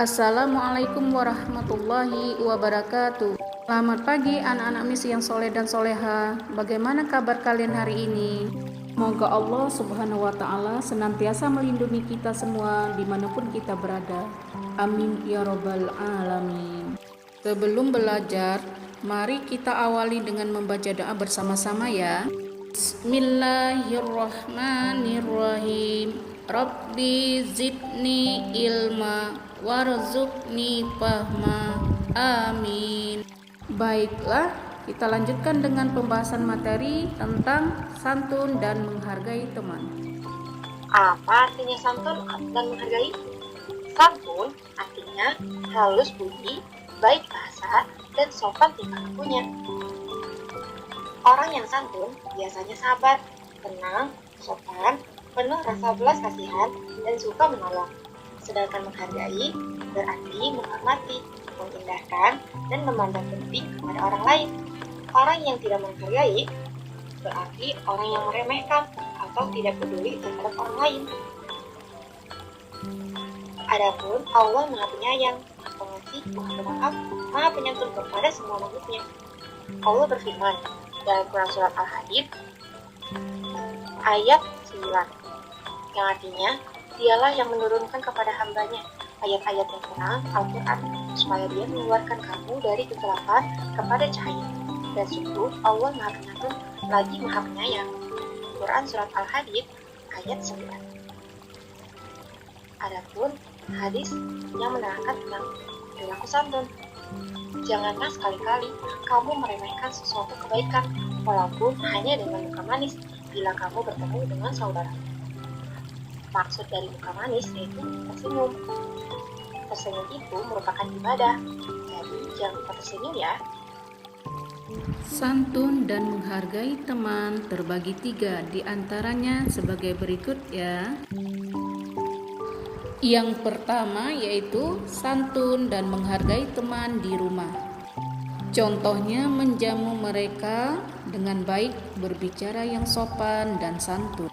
Assalamualaikum warahmatullahi wabarakatuh. Selamat pagi anak-anak Miss yang soleh dan soleha. Bagaimana kabar kalian hari ini? Semoga Allah subhanahu wa ta'ala senantiasa melindungi kita semua dimanapun kita berada. Amin ya robbal alamin. Sebelum belajar, mari kita awali dengan membaca doa bersama-sama ya. Bismillahirrahmanirrahim. Rabbi zidni ilma warzuqni fahma. Amin. Baiklah, kita lanjutkan dengan pembahasan materi tentang santun dan menghargai teman. Apa artinya santun dan menghargai? Santun artinya halus budi, baik bahasa, dan sopan tingkah lakunya. Orang yang santun biasanya sabar, tenang, sopan, penuh rasa belas kasihan, dan suka menolong. Sedangkan menghargai berarti menghormati, mengindahkan, dan memandang penting kepada orang lain. Orang yang tidak menghargai berarti orang yang meremehkan atau tidak peduli terhadap orang lain. Adapun Allah Maha Penyayang, Maha Pengasih, Maha Pemaaf, Maha Penyantun kepada semua makhluknya. Allah berfirman dalam Quran Surat Al-Hadid ayat 9, yang artinya dialah yang menurunkan kepada hambanya ayat-ayat yang terang Al-Quran supaya dia mengeluarkan kamu dari kegelapan kepada cahaya. Dan sungguh Allah Maha Penyantun lagi Maha Penyayang. Quran Surat Al-Hadid ayat 9. Adapun hadis yang menerangkan tentang perilaku santun. Janganlah sekali-kali kamu meremehkan sesuatu kebaikan, walaupun hanya dengan muka manis, bila kamu bertemu dengan saudara. Maksud dari muka manis yaitu tersenyum. Tersenyum itu merupakan ibadah, jadi jangan lupa tersenyum ya. Santun dan menghargai teman terbagi 3, diantaranya sebagai berikut ya. Yang pertama yaitu santun dan menghargai teman di rumah. Contohnya menjamu mereka dengan baik, berbicara yang sopan dan santun.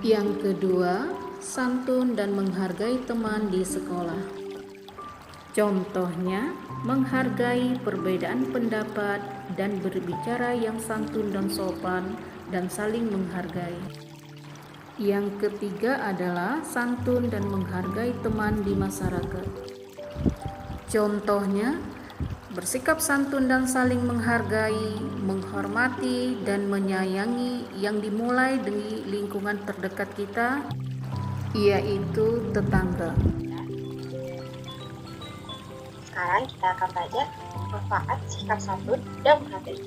Yang kedua, santun dan menghargai teman di sekolah. Contohnya menghargai perbedaan pendapat dan berbicara yang santun dan sopan dan saling menghargai. Yang ketiga adalah santun dan menghargai teman di masyarakat. Contohnya, bersikap santun dan saling menghargai, menghormati, dan menyayangi yang dimulai dari lingkungan terdekat kita, yaitu tetangga. Sekarang kita akan belajar manfaat sikap santun dan menghargai.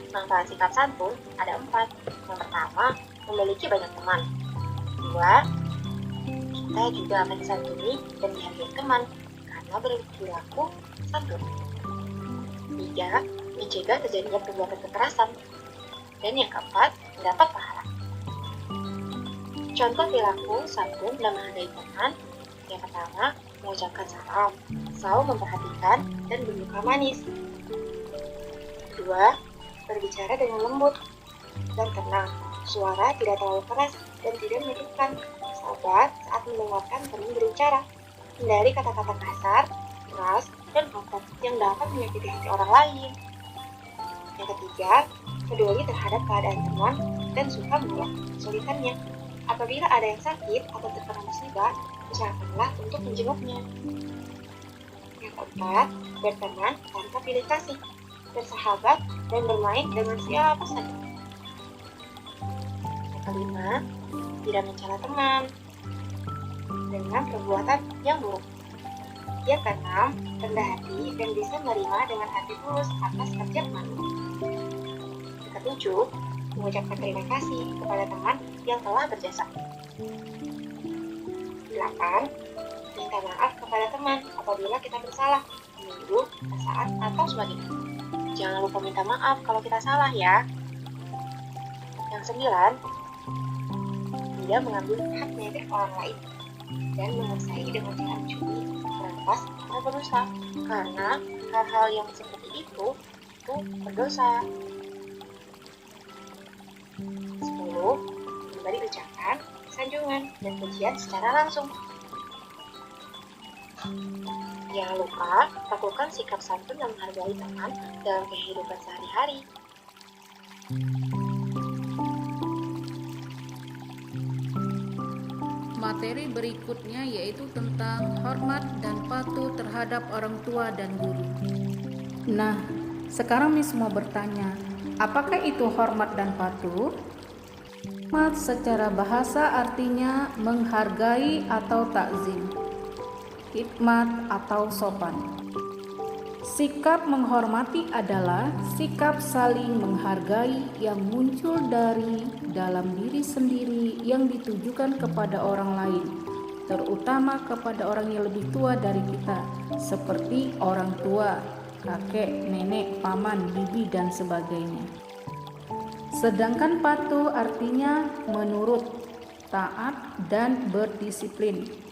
Manfaat sikap santun ada 4. Yang pertama, memiliki banyak teman. 2, kita juga akan disantuni dan dihargai teman karena berperilaku santun. 3, mencegah terjadinya perbuatan kekerasan. Dan yang keempat, mendapat pahala. Contoh perilaku santun dan menghargai teman. Yang pertama, mengucapkan salam, selalu memperhatikan dan bermuka manis. 2, berbicara dengan lembut dan tenang, suara tidak terlalu keras dan tidak menyakitkan. Sabar saat mendengarkan teman berbicara. Hindari kata-kata kasar, keras, dan kotor yang dapat menyakiti hati orang lain. Yang ketiga, peduli terhadap keadaan teman dan suka menolong kesulitannya. Apabila ada yang sakit atau terkena musibah, usahakanlah untuk menjenguknya. Yang keempat, berteman tanpa pilih kasih, bersahabat dan bermain dengan siapa saja. Yang kelima, tidak mencela teman dengan perbuatan yang buruk. Yang keenam, rendah hati dan bisa menerima dengan hati tulus atas kerja teman. Yang ketujuh, mengucapkan terima kasih kepada teman yang telah berjasa. 8, minta maaf kepada teman apabila kita bersalah, menuduh, kesalahan, atau sebagainya. Jangan lupa minta maaf kalau kita salah ya. Yang 9, tidak mengambil hak milik orang lain dan menguasai dengan cara mencuri, merampas, atau berdusta, karena hal-hal yang seperti itu berdosa. 10, memberi ucapan, sanjungan, dan pujian secara langsung. Jangan lupa lakukan sikap santun dan menghargai teman dalam kehidupan sehari-hari. Materi berikutnya yaitu tentang hormat dan patuh terhadap orang tua dan guru. Nah, sekarang Miss mau bertanya, apakah itu hormat dan patuh? Hormat secara bahasa artinya menghargai atau takzim. Khidmat atau sopan. Sikap menghormati adalah sikap saling menghargai yang muncul dari dalam diri sendiri yang ditujukan kepada orang lain, terutama kepada orang yang lebih tua dari kita, seperti orang tua, kakek, nenek, paman, bibi, dan sebagainya. Sedangkan patuh artinya menurut, taat, dan berdisiplin.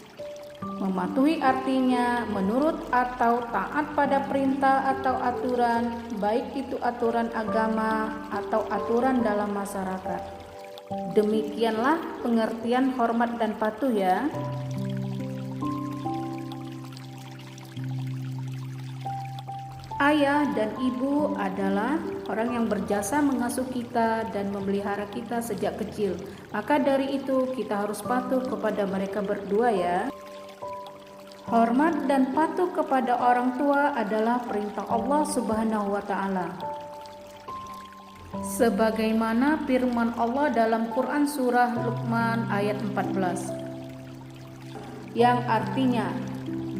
Mematuhi artinya menurut atau taat pada perintah atau aturan, baik itu aturan agama atau aturan dalam masyarakat. Demikianlah pengertian hormat dan patuh ya. Ayah dan ibu adalah orang yang berjasa mengasuh kita dan memelihara kita sejak kecil. Maka dari itu kita harus patuh kepada mereka berdua ya. Hormat dan patuh kepada orang tua adalah perintah Allah Subhanahu wa Ta'ala. Sebagaimana firman Allah dalam Quran Surah Luqman ayat 14, yang artinya,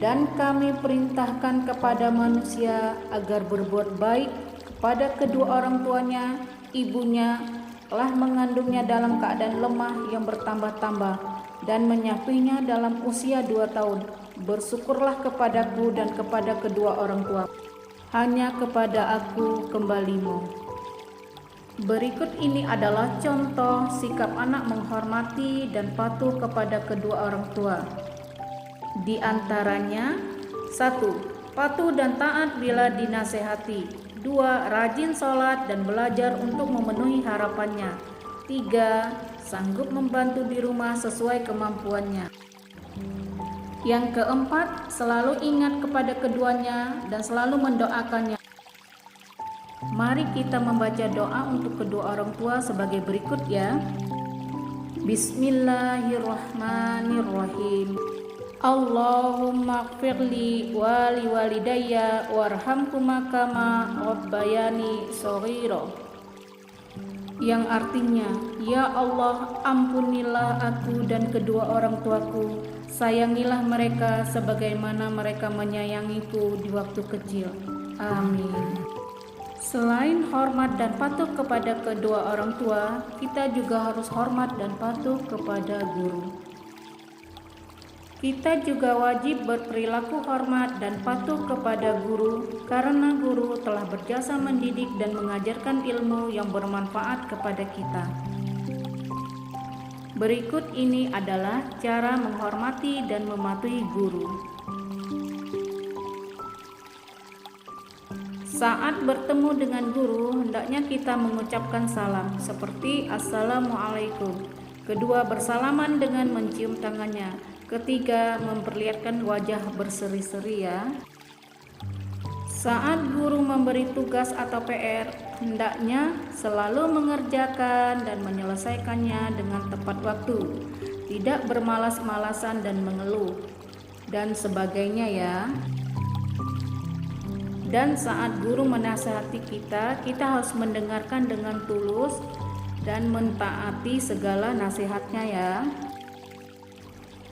dan kami perintahkan kepada manusia agar berbuat baik kepada kedua orang tuanya, ibunya telah mengandungnya dalam keadaan lemah yang bertambah-tambah dan menyapihnya dalam usia 2 tahun. Bersyukurlah kepadaku dan kepada kedua orang tua. Hanya kepada aku kembalimu. Berikut ini adalah contoh sikap anak menghormati dan patuh kepada kedua orang tua. Di antaranya, 1. Patuh dan taat bila dinasehati. 2. Rajin sholat dan belajar untuk memenuhi harapannya. 3. Sanggup membantu di rumah sesuai kemampuannya. Yang keempat, selalu ingat kepada keduanya dan selalu mendoakannya. Mari kita membaca doa untuk kedua orang tua sebagai berikut ya. Bismillahirrahmanirrahim. Allahumma gfirli wali walidayya warhamhuma kama rabbayani shaghira. Yang artinya, ya Allah, ampunilah aku dan kedua orang tuaku, sayangilah mereka sebagaimana mereka menyayangiku di waktu kecil. Amin. Selain hormat dan patuh kepada kedua orang tua, kita juga harus hormat dan patuh kepada guru. Kita juga wajib berperilaku hormat dan patuh kepada guru karena guru telah berjasa mendidik dan mengajarkan ilmu yang bermanfaat kepada kita. Berikut ini adalah cara menghormati dan mematuhi guru. Saat bertemu dengan guru, hendaknya kita mengucapkan salam seperti Assalamualaikum. Kedua, bersalaman dengan mencium tangannya. Ketiga, memperlihatkan wajah berseri-seri ya. Saat guru memberi tugas atau PR, hendaknya selalu mengerjakan dan menyelesaikannya dengan tepat waktu, tidak bermalas-malasan dan mengeluh, dan sebagainya ya. Dan saat guru menasihati kita, kita harus mendengarkan dengan tulus dan mentaati segala nasihatnya ya.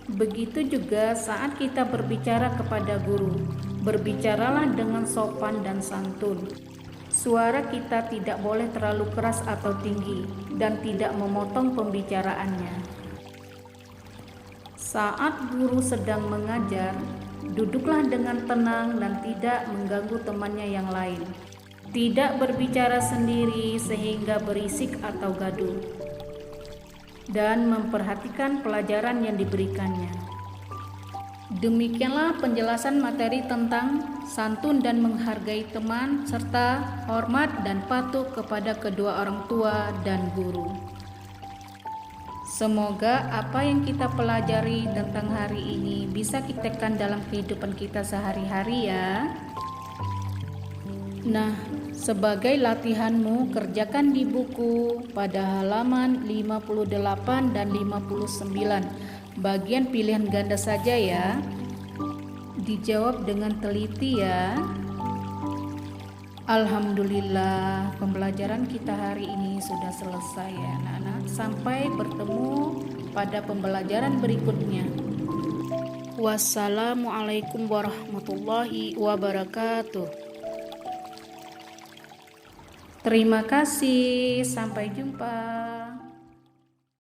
Begitu juga saat kita berbicara kepada guru, berbicaralah dengan sopan dan santun. Suara kita tidak boleh terlalu keras atau tinggi dan tidak memotong pembicaraannya. Saat guru sedang mengajar, duduklah dengan tenang dan tidak mengganggu temannya yang lain. Tidak berbicara sendiri sehingga berisik atau gaduh. Dan memperhatikan pelajaran yang diberikannya. Demikianlah penjelasan materi tentang santun dan menghargai teman, serta hormat dan patuh kepada kedua orang tua dan guru. Semoga apa yang kita pelajari tentang hari ini bisa kita terapkan dalam kehidupan kita sehari-hari ya. Nah, sebagai latihanmu, kerjakan di buku pada halaman 58 dan 59. Bagian pilihan ganda saja ya. Dijawab dengan teliti ya. Alhamdulillah, pembelajaran kita hari ini sudah selesai ya anak-anak. Sampai bertemu pada pembelajaran berikutnya. Wassalamualaikum warahmatullahi wabarakatuh. Terima kasih, sampai jumpa.